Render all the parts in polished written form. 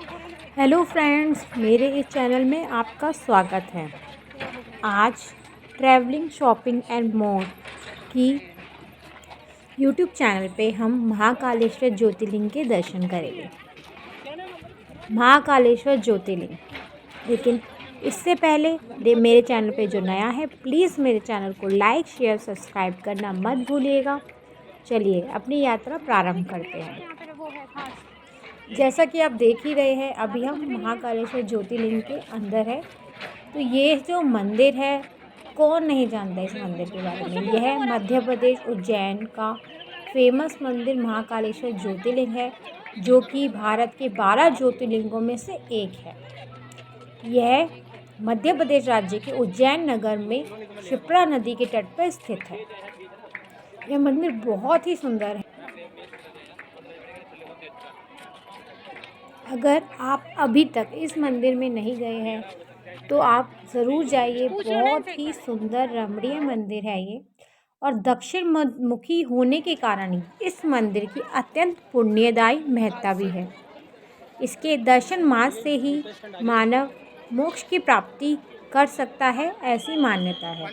Hello friends, मेरे इस channel में आपका स्वागत है। आज ट्रैवलिंग शॉपिंग एंड मोर की यूट्यूब चैनल पे हम महाकालेश्वर ज्योतिर्लिंग के दर्शन करेंगे। महाकालेश्वर ज्योतिर्लिंग, लेकिन इससे पहले मेरे चैनल पे जो नया है प्लीज़ मेरे चैनल को लाइक शेयर सब्सक्राइब करना मत भूलिएगा। चलिए अपनी यात्रा प्रारंभ करते हैं। जैसा कि आप देख ही रहे हैं, अभी हम महाकालेश्वर ज्योतिर्लिंग के अंदर है। तो ये जो मंदिर है, कौन नहीं जानता इस मंदिर के बारे में। यह मध्य प्रदेश उज्जैन का फेमस मंदिर महाकालेश्वर ज्योतिर्लिंग है, जो कि भारत के 12 ज्योतिर्लिंगों में से एक है। यह मध्य प्रदेश राज्य के उज्जैन नगर में क्षिप्रा नदी के तट पर स्थित है। यह मंदिर बहुत ही सुंदर है। अगर आप अभी तक इस मंदिर में नहीं गए हैं तो आप ज़रूर जाइए। बहुत ही सुंदर रमणीय मंदिर है ये, और दक्षिण मुखी होने के कारण ही इस मंदिर की अत्यंत पुण्यदायी महत्ता भी है। इसके दर्शन मात्र से ही मानव मोक्ष की प्राप्ति कर सकता है, ऐसी मान्यता है।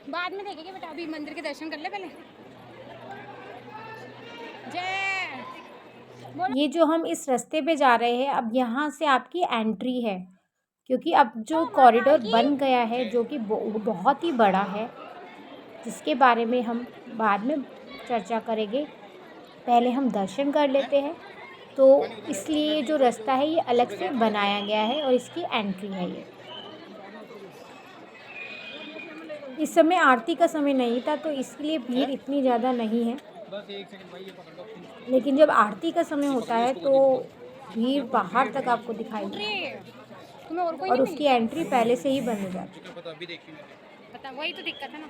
बाद में देखेंगे बेटा, अभी मंदिर के दर्शन कर ले पहले। जय। ये जो हम इस रास्ते पे जा रहे हैं, अब यहाँ से आपकी एंट्री है, क्योंकि अब जो कॉरिडोर बन गया है जो कि बहुत ही बड़ा है, जिसके बारे में हम बाद में चर्चा करेंगे। पहले हम दर्शन कर लेते हैं। तो इसलिए जो रास्ता है ये अलग से बनाया गया है और इसकी एंट्री है ये। इस समय आरती का समय नहीं था, तो इसलिए भीड़ इतनी ज़्यादा नहीं है। लेकिन जब आरती का समय होता है तो भीड़ बाहर तक आपको दिखाई देती है, और उसकी एंट्री पहले से ही बन हो जाती है। पता वही तो दिक्कत है ना।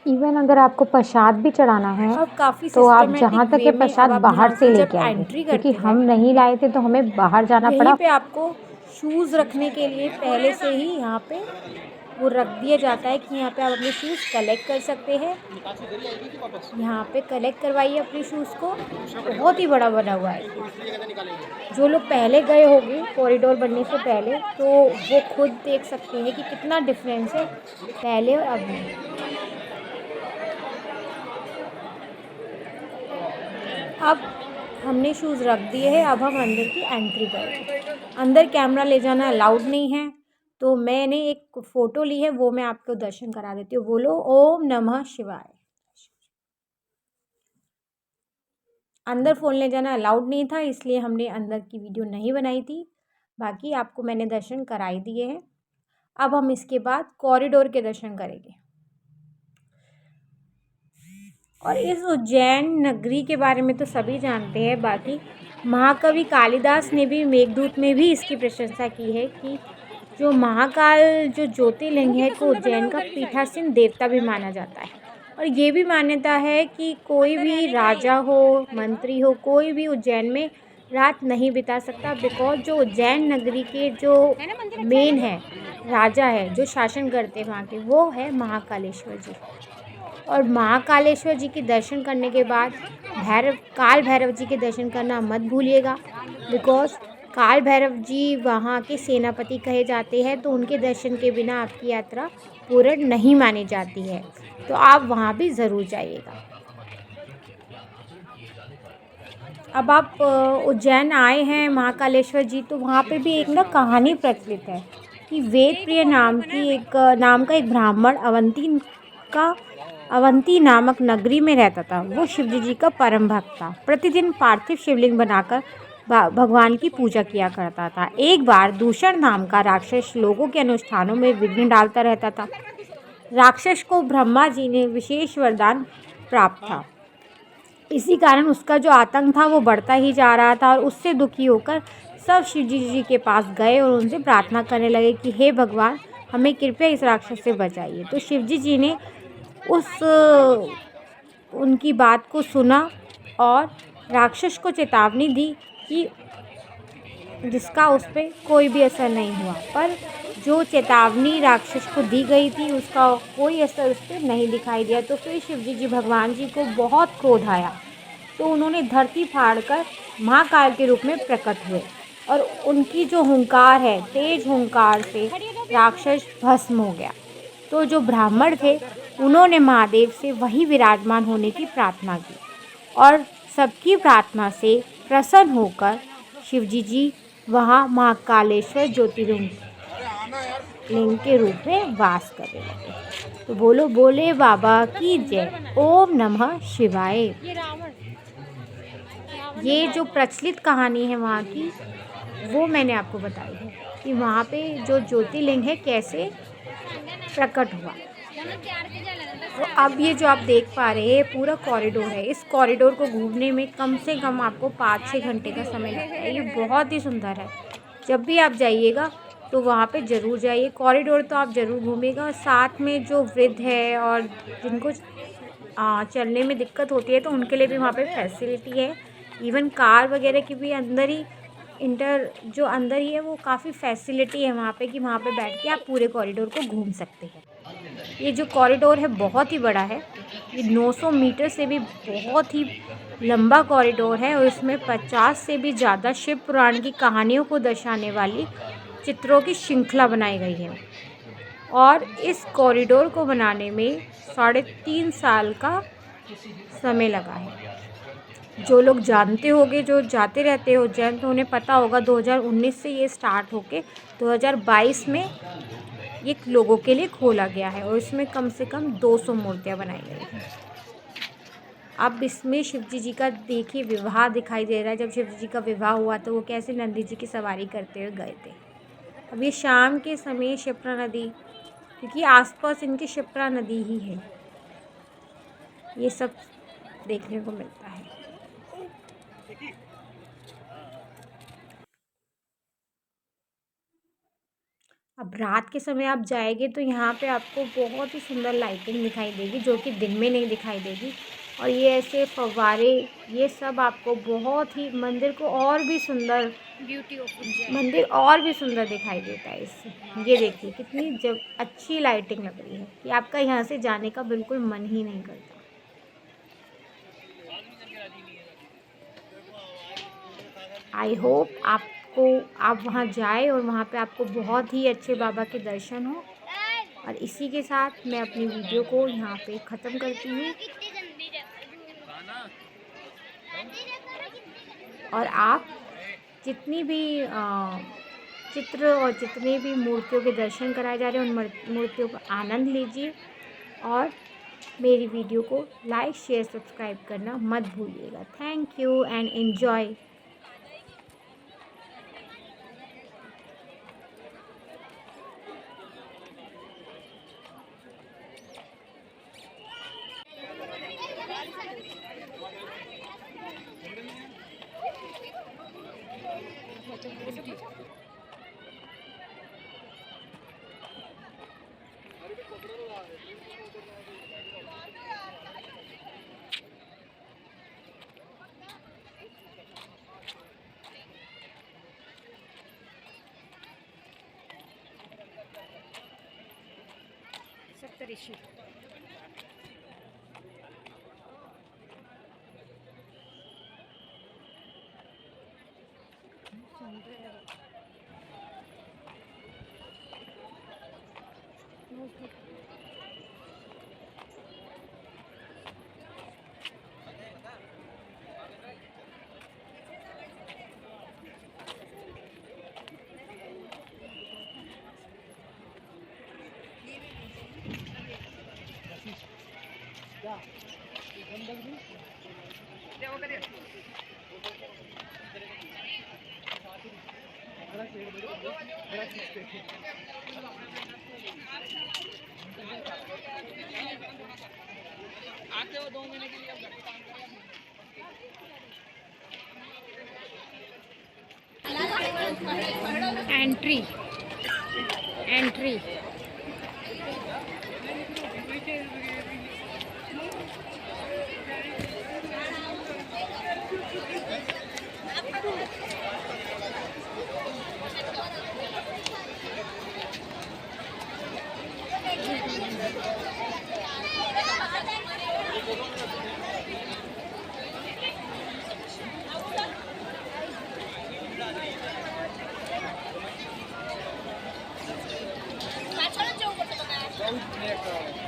इवन अगर आपको प्रसाद भी चढ़ाना है अब काफ़ी तो आप जहाँ तक के प्रसाद बाहर से लेके आएंगे, क्योंकि हम नहीं लाए थे तो हमें बाहर जाना पड़ा। यहीं पे आपको शूज़ रखने के लिए पहले से ही यहाँ पे वो रख दिया जाता है कि यहाँ पे आप अपने शूज़ कलेक्ट कर सकते हैं। यहाँ पे कलेक्ट करवाइए अपने शूज़ को। बहुत ही बड़ा बना हुआ है। जो लोग पहले गए होंगे कॉरिडोर बनने से पहले, तो वो खुद देख सकते हैं कि कितना डिफरेंस है पहले और अब में। अब हमने शूज़ रख दिए हैं, अब हम अंदर की एंट्री करेंगे। अंदर कैमरा ले जाना अलाउड नहीं है, तो मैंने एक फ़ोटो ली है, वो मैं आपको दर्शन करा देती हूँ। बोलो ओम नमः शिवाय। अंदर फ़ोन ले जाना अलाउड नहीं था, इसलिए हमने अंदर की वीडियो नहीं बनाई थी। बाकी आपको मैंने दर्शन कराई दिए हैं। अब हम इसके बाद कॉरिडोर के दर्शन करेंगे। और इस उज्जैन नगरी के बारे में तो सभी जानते हैं। बाकी महाकवि कालिदास ने भी मेघदूत में भी इसकी प्रशंसा की है कि जो महाकाल जो ज्योतिर्लिंग है को उज्जैन का पीठासीन देवता भी माना जाता है। और ये भी मान्यता है कि कोई भी राजा हो, मंत्री हो, कोई भी उज्जैन में रात नहीं बिता सकता, बिकॉज जो उज्जैन नगरी के जो मेन है राजा है, जो शासन करते हैं वहाँ के, वो है महाकालेश्वर जी। और महाकालेश्वर जी के दर्शन करने के बाद काल भैरव जी के दर्शन करना मत भूलिएगा, बिकॉज काल भैरव जी वहाँ के सेनापति कहे जाते हैं, तो उनके दर्शन के बिना आपकी यात्रा पूर्ण नहीं मानी जाती है। तो आप वहाँ भी ज़रूर जाइएगा। अब आप उज्जैन आए हैं महाकालेश्वर जी, तो वहाँ पे भी एक ना कहानी प्रचलित है कि वेद प्रिय नाम का एक ब्राह्मण अवंती नामक नगरी में रहता था। वो शिवजी जी का परम भक्त था। प्रतिदिन पार्थिव शिवलिंग बनाकर भगवान की पूजा किया करता था। एक बार दूषण नाम का राक्षस लोगों के अनुष्ठानों में विघ्न डालता रहता था। राक्षस को ब्रह्मा जी ने विशेष वरदान प्राप्त था। इसी कारण उसका जो आतंक था वो बढ़ता ही जा रहा था, और उससे दुखी होकर सब शिवजी जी के पास गए और उनसे प्रार्थना करने लगे कि हे भगवान, हमें कृपया इस राक्षस से बचाइए। तो शिवजी जी ने उनकी बात को सुना और राक्षस को चेतावनी दी कि जिसका उस पर कोई भी असर नहीं हुआ। पर जो चेतावनी राक्षस को दी गई थी उसका कोई असर उस पर नहीं दिखाई दिया। तो फिर शिवजी जी भगवान जी को बहुत क्रोध आया तो उन्होंने धरती फाड़कर महाकाल के रूप में प्रकट हुए और उनकी जो हुंकार है, तेज हुंकार से राक्षस भस्म हो गया। तो जो ब्राह्मण थे उन्होंने महादेव से वहीं विराजमान होने की प्रार्थना की और सबकी प्रार्थना से प्रसन्न होकर शिवजी जी वहाँ महाकालेश्वर ज्योतिर्लिंग के रूप में वास करने लगे। तो बोलो बोले बाबा की जय। ओम नमः शिवाय। ये रावण ये जो प्रचलित कहानी है वहाँ की, वो मैंने आपको बताई है कि वहाँ पे जो ज्योतिर्लिंग है कैसे प्रकट हुआ। तो अब ये जो आप देख पा रहे हैं पूरा कॉरिडोर है। इस कॉरिडोर को घूमने में कम से कम आपको 5-6 घंटे का समय लगता है। ये बहुत ही सुंदर है। जब भी आप जाइएगा तो वहाँ पे ज़रूर जाइए। कॉरिडोर तो आप ज़रूर घूमिएगा। साथ में जो वृद्ध है और जिनको चलने में दिक्कत होती है तो उनके लिए भी वहाँ पे फैसिलिटी है। इवन कार वगैरह की भी अंदर ही जो अंदर ही है वो काफ़ी फैसिलिटी है वहाँ पे कि वहाँ पे बैठ के आप पूरे कॉरिडोर को घूम सकते हैं। ये जो कॉरिडोर है बहुत ही बड़ा है। ये 900 मीटर से भी बहुत ही लंबा कॉरिडोर है और इसमें 50 से भी ज़्यादा शिव पुराण की कहानियों को दर्शाने वाली चित्रों की श्रृंखला बनाई गई है। और इस कॉरिडोर को बनाने में 3.5 साल का समय लगा है। जो लोग जानते होंगे, जो जाते रहते हो उज्जैन, तो उन्हें पता होगा 2019 से ये स्टार्ट होके 2022 में ये लोगों के लिए खोला गया है और इसमें कम से कम 200 मूर्तियाँ बनाई गई हैं। अब इसमें शिवजी जी का देखिए विवाह दिखाई दे रहा है। जब शिवजी जी का विवाह हुआ तो वो कैसे नंदी जी की सवारी करते हुए गए थे। अब ये शाम के समय क्षिप्रा नदी, क्योंकि आसपास इनकी क्षिप्रा नदी ही है, ये सब देखने को मिलता है। अब रात के समय आप जाएंगे तो यहाँ पे आपको बहुत ही सुंदर लाइटिंग दिखाई देगी जो कि दिन में नहीं दिखाई देगी। और ये ऐसे फव्वारे, ये सब आपको बहुत ही मंदिर और भी सुंदर दिखाई देता है इससे। ये देखिए कितनी जब अच्छी लाइटिंग लग रही है कि आपका यहाँ से जाने का बिल्कुल मन ही नहीं करता। आई होप आप वहाँ जाए और वहाँ पे आपको बहुत ही अच्छे बाबा के दर्शन हो। और इसी के साथ मैं अपनी वीडियो को यहाँ पे ख़त्म करती हूँ। और आप जितनी भी चित्र और जितने भी मूर्तियों के दर्शन कराए जा रहे हैं उन मूर्तियों का आनंद लीजिए। और मेरी वीडियो को लाइक, शेयर, सब्सक्राइब करना मत भूलिएगा। Thank you and enjoy. Saptarishi entry है